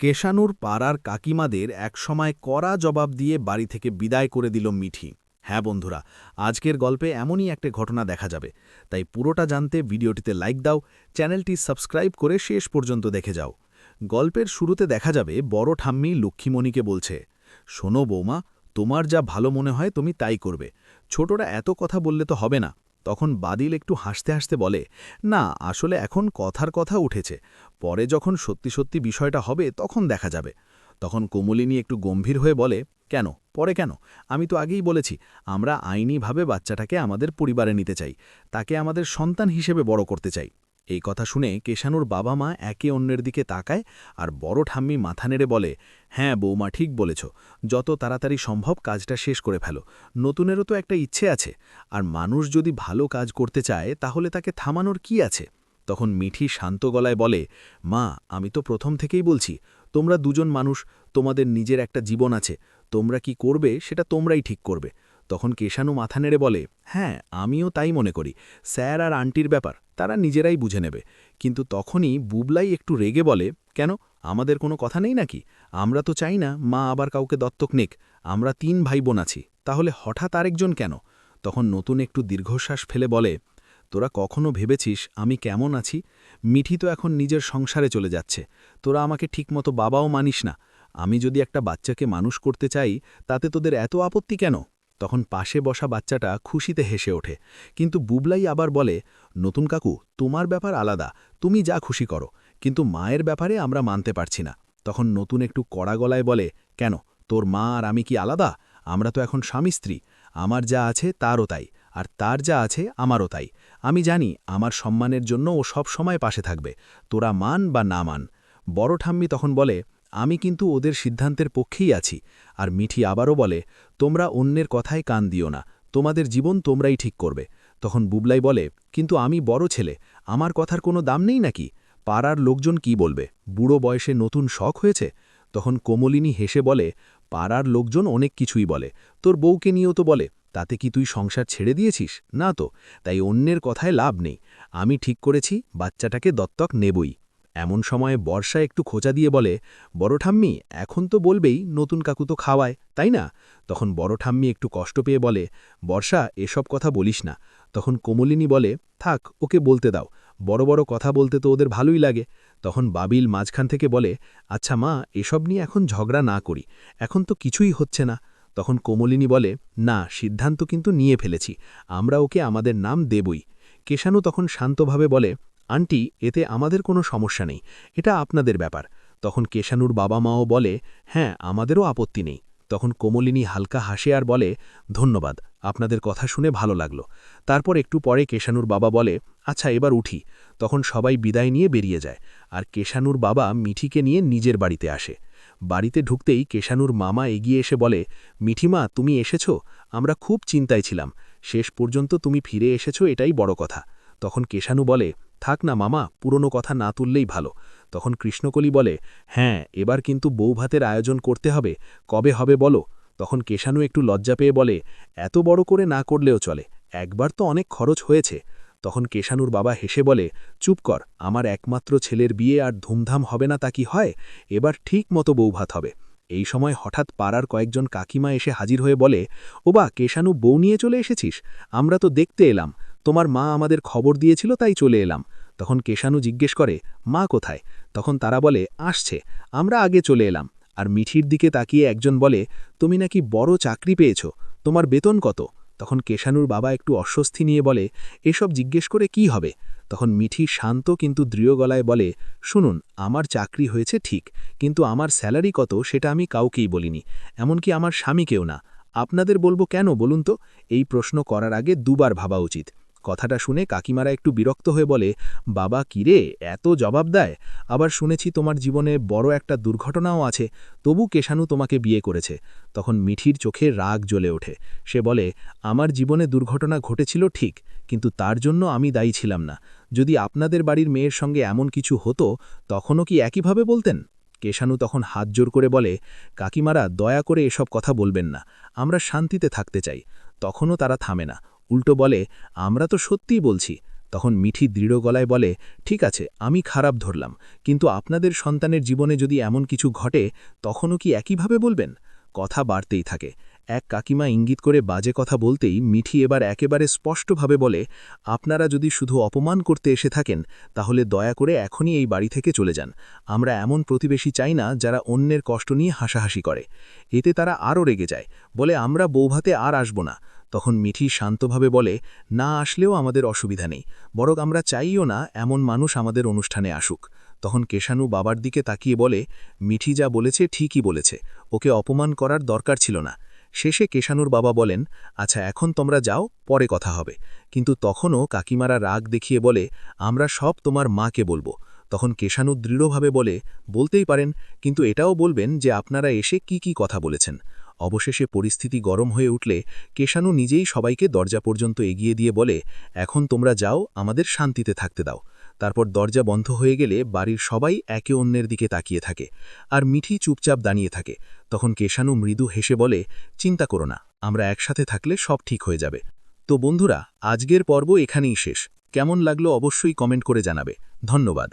কেশানুর পাড়ার কাকিমাদের একসময় কড়া জবাব দিয়ে বাড়ি থেকে বিদায় করে দিল মিঠি। হ্যাঁ বন্ধুরা, আজকের গল্পে এমনই একটা ঘটনা দেখা যাবে, তাই পুরোটা জানতে ভিডিওটিতে লাইক দাও, চ্যানেলটি সাবস্ক্রাইব করে শেষ পর্যন্ত দেখে যাও। গল্পের শুরুতে দেখা যাবে বড় ঠাম্মি লক্ষ্মীমণিকে বলছে, শোনো বৌমা, তোমার যা ভালো মনে হয় তুমি তাই করবে, ছোটরা এত কথা বললে তো হবে না। তখন বাদিল একটু হাসতে হাসতে বলে, না আসলে এখন কথার কথা উঠেছে, পরে যখন সত্যি সত্যি বিষয়টা হবে তখন দেখা যাবে। তখন কোমলিনী একটু গম্ভীর হয়ে বলে, কেন পরে কেন? আমি তো আগেই বলেছি, আমরা আইনিভাবে বাচ্চাটাকে আমাদের পরিবারে নিতে চাই, তাকে আমাদের সন্তান হিসেবে বড় করতে চাই। এই কথা শুনে কেশানুর বাবা মা একে অন্যের দিকে তাকায়, আর বড় ঠাম্মি মাথা নেড়ে বলে, হ্যাঁ বৌমা ঠিক বলেছ, যত তাড়াতাড়ি সম্ভব কাজটা শেষ করে ফেলো, নতুনেরও তো একটা ইচ্ছে আছে, আর মানুষ যদি ভালো কাজ করতে চায় তাহলে তাকে থামানোর কি আছে। তখন মিঠি শান্ত গলায় বলে, মা আমি তো প্রথম থেকেই বলছি, তোমরা দুজন মানুষ, তোমাদের নিজের একটা জীবন আছে, তোমরা কি করবে সেটা তোমরাই ঠিক করবে। তখন কেশানু মাথা নেড়ে বলে, হ্যাঁ আমিও তাই মনে করি, স্যার আর আন্টির ব্যাপার তারা নিজেরাই বুঝে নেবে। কিন্তু তখনই বুবলাই একটু রেগে বলে, কেন আমাদের কোনো কথা নেই নাকি? আমরা তো চাই না মা আবার কাউকে দত্তক নেক, আমরা 3 ভাই বোন আছি, তাহলে হঠাৎ আরেকজন কেন? তখন নতুন একটু দীর্ঘশ্বাস ফেলে বলে, তোরা কখনো ভেবেছিস আমি কেমন আছি? মিঠি তো এখন নিজের সংসারে চলে যাচ্ছে, তোরা আমাকে ঠিকমতো বাবাও মানিস না, আমি যদি একটা বাচ্চাকে মানুষ করতে চাই তাতে তোদের এত আপত্তি কেন? তখন পাশে বসা বাচ্চাটা খুশিতে হেসে ওঠে, কিন্তু বুবলাই আবার বলে, নতুন কাকু তোমার ব্যাপার আলাদা, তুমি যা খুশি করো, কিন্তু মায়ের ব্যাপারে আমরা মানতে পারছি না। তখন নতুন একটু কড়া গলায় বলে, কেন তোর মা আর আমি কি আলাদা? আমরা তো এখন স্বামী স্ত্রী, আমার যা আছে তারও তাই, আর তার যা আছে আমারও তাই। আমি জানি আমার সম্মানের জন্য ও সব সময় পাশে থাকবে, তোরা মান বা না মান। বড় ঠাম্মি তখন বলে, আমি কিন্তু ওদের সিদ্ধান্তের পক্ষেই আছি। আর মিঠি আবারও বলে, তোমরা অন্যের কথায় কান দিও না, তোমাদের জীবন তোমরাই ঠিক করবে। তখন বুবলাই বলে, কিন্তু আমি বড় ছেলে, আমার কথার কোনো দাম নেই নাকি? পাড়ার লোকজন কি বলবে, বুড়ো বয়সে নতুন শখ হয়েছে? তখন কোমলিনী হেসে বলে, পাড়ার লোকজন অনেক কিছুই বলে, তোর বউকে নিয়েও তো বলে, তাতে কি তুই সংসার ছেড়ে দিয়েছিস? না তো, তাই অন্যের কথায় লাভ নেই, আমি ঠিক করেছি বাচ্চাটাকে দত্তক নেবই। এমন সময়ে বর্ষা একটু খোঁচা দিয়ে বলে, বড় ঠাম্মি এখন তো বলবেই নতুন কাকু তো খাওয়ায়, তাই না? তখন বড় ঠাম্মি একটু কষ্ট পেয়ে বলে, বর্ষা এসব কথা বলিস না। তখন কোমলিনী বলে, থাক ওকে বলতে দাও, বড় বড় কথা বলতে তো ওদের ভালোই লাগে। তখন বাবিল মাঝখান থেকে বলে, আচ্ছা মা এসব নিয়ে এখন ঝগড়া না করি, এখন তো কিছুই হচ্ছে না। তখন কোমলিনী বলে, না সিদ্ধান্ত কিন্তু নিয়ে ফেলেছি, আমরা ওকে আমাদের নাম দেবই। কেশানু তখন শান্তভাবে বলে, আন্টি এতে আমাদের কোনো সমস্যা নেই, এটা আপনাদের ব্যাপার। তখন কেশানুর বাবা মাও বলে, হ্যাঁ আমাদেরও আপত্তি নেই। তখন কোমলিনী হালকা হাসে আর বলে, ধন্যবাদ, আপনাদের কথা শুনে ভালো লাগলো। তারপর একটু পরে কেশানুর বাবা বলে, আচ্ছা এবার উঠি। তখন সবাই বিদায় নিয়ে বেরিয়ে যায়, আর কেশানুর বাবা মিঠিকে নিয়ে নিজের বাড়িতে আসে। বাড়িতে ঢুকতেই কেশানুর মামা এগিয়ে এসে বলে, মিঠিমা তুমি এসেছো, আমরা খুব চিন্তায় ছিলাম, শেষ পর্যন্ত তুমি ফিরে এসেছো এটাই বড় কথা। তখন কেশানু বলে, থাক না মামা, পুরনো কথা না তুললেই ভালো। তখন কৃষ্ণকলি বলে, হ্যাঁ এবার কিন্তু বৌভাতের আয়োজন করতে হবে, কবে হবে বলো? তখন কেশানু একটু লজ্জা পেয়ে বলে, এত বড় করে না করলেও চলে, একবার তো অনেক খরচ হয়েছে। তখন কেশানুর বাবা হেসে বলে, চুপ কর, আমার একমাত্র ছেলের বিয়ে আর ধুমধাম হবে না তা কি হয়? এবার ঠিক মতো বৌভাত হবে। এই সময় হঠাৎ পাড়ার কয়েকজন কাকিমা এসে হাজির হয়ে বলে, ওবা কেশানু বউ নিয়ে চলে এসেছিস? আমরা তো দেখতে এলাম, তোমার মা আমাদের খবর দিয়েছিল তাই চলে এলাম। তখন কেশানু জিজ্ঞেস করে, মা কোথায়? তখন তারা বলে, আসছে, আমরা আগে চলে এলাম। আর মিঠির দিকে তাকিয়ে একজন বলে, তুমি নাকি বড় চাকরি পেয়েছ, তোমার বেতন কত? তখন কেশানুর বাবা একটু অস্বস্তি নিয়ে বলে, এসব জিজ্ঞেস করে কি হবে? তখন মিঠি শান্ত কিন্তু দৃঢ় গলায় বলে, শুনুন আমার চাকরি হয়েছে ঠিক, কিন্তু আমার স্যালারি কত সেটা আমি কাউকেই বলিনি, এমনকি আমার স্বামীকেও না। আপনাদের বলবো কেন বলুন তো? এই প্রশ্ন করার আগে দুবার ভাবা উচিত। কথাটা শুনে কাকিমারা একটু বিরক্ত হয়ে বলে, বাবা কিরে এত জবাব দেয়? আবার শুনেছি তোমার জীবনে বড় একটা দুর্ঘটনাও আছে, তবু কেশানু তোমাকে বিয়ে করেছে। তখন মিঠির চোখে রাগ জ্বলে ওঠে, সে বলে, আমার জীবনে দুর্ঘটনা ঘটেছিল ঠিক, কিন্তু তার জন্য আমি দায়ী ছিলাম না। যদি আপনাদের বাড়ির মেয়ের সঙ্গে এমন কিছু হতো তখনও কি একইভাবে বলতেন? কেশানু তখন হাত জোর করে বলে, কাকিমারা দয়া করে এসব কথা বলবেন না, আমরা শান্তিতে থাকতে চাই। তখনও তারা থামে না, উল্টো বলে, আমরা তো সত্যিই বলছি। তখন মিঠি দৃঢ় গলায় বলে, ঠিক আছে, আমি খারাপ ধরলাম, কিন্তু আপনাদের সন্তানের জীবনে যদি এমন কিছু ঘটে তখনও কি একইভাবে বলবেন? কথা বাড়তেই থাকে। এক কাকিমা ইঙ্গিত করে বাজে কথা বলতেই মিঠি এবার একেবারে স্পষ্টভাবে বলে, আপনারা যদি শুধু অপমান করতে এসে থাকেন তাহলে দয়া করে এখনই এই বাড়ি থেকে চলে যান। আমরা এমন প্রতিবেশী চাই না যারা অন্যের কষ্ট নিয়ে হাসাহাসি করে। এতে তারা আরও রেগে যায়, বলে আমরা বৌভাতে আর আসব না। তখন মিঠি শান্তভাবে বলে, না আসলেও আমাদের অসুবিধা নেই, বরং আমরা চাইও না এমন মানুষ আমাদের অনুষ্ঠানে আসুক। তখন কেশানু বাবার দিকে তাকিয়ে বলে, মিঠি যা বলেছে ঠিকই বলেছে, ওকে অপমান করার দরকার ছিল না। শেষে কেশানুর বাবা বলেন, আচ্ছা এখন তোমরা যাও, পরে কথা হবে। কিন্তু তখনও কাকিমারা রাগ দেখিয়ে বলে, আমরা সব তোমার মাকে বলবো। তখন কেশানু দৃঢ়ভাবে বলে, বলতেই পারেন, কিন্তু এটাও বলবেন যে আপনারা এসে কি কি কথা বলেছেন। অবশেষে পরিস্থিতি গরম হয়ে উঠলে কেশানু নিজেই সবাইকে দরজা পর্যন্ত এগিয়ে দিয়ে বলে, এখন তোমরা যাও, আমাদের শান্তিতে থাকতে দাও। তারপর দরজা বন্ধ হয়ে গেলে বাড়ির সবাই একে অন্যের দিকে তাকিয়ে থাকে, আর মিঠি চুপচাপ দাঁড়িয়ে থাকে। তখন কেশানু মৃদু হেসে বলে, চিন্তা করো না, আমরা একসাথে থাকলে সব ঠিক হয়ে যাবে। তো বন্ধুরা, আজকের পর্ব এখানেই শেষ। কেমন লাগলো অবশ্যই কমেন্ট করে জানাবে। ধন্যবাদ।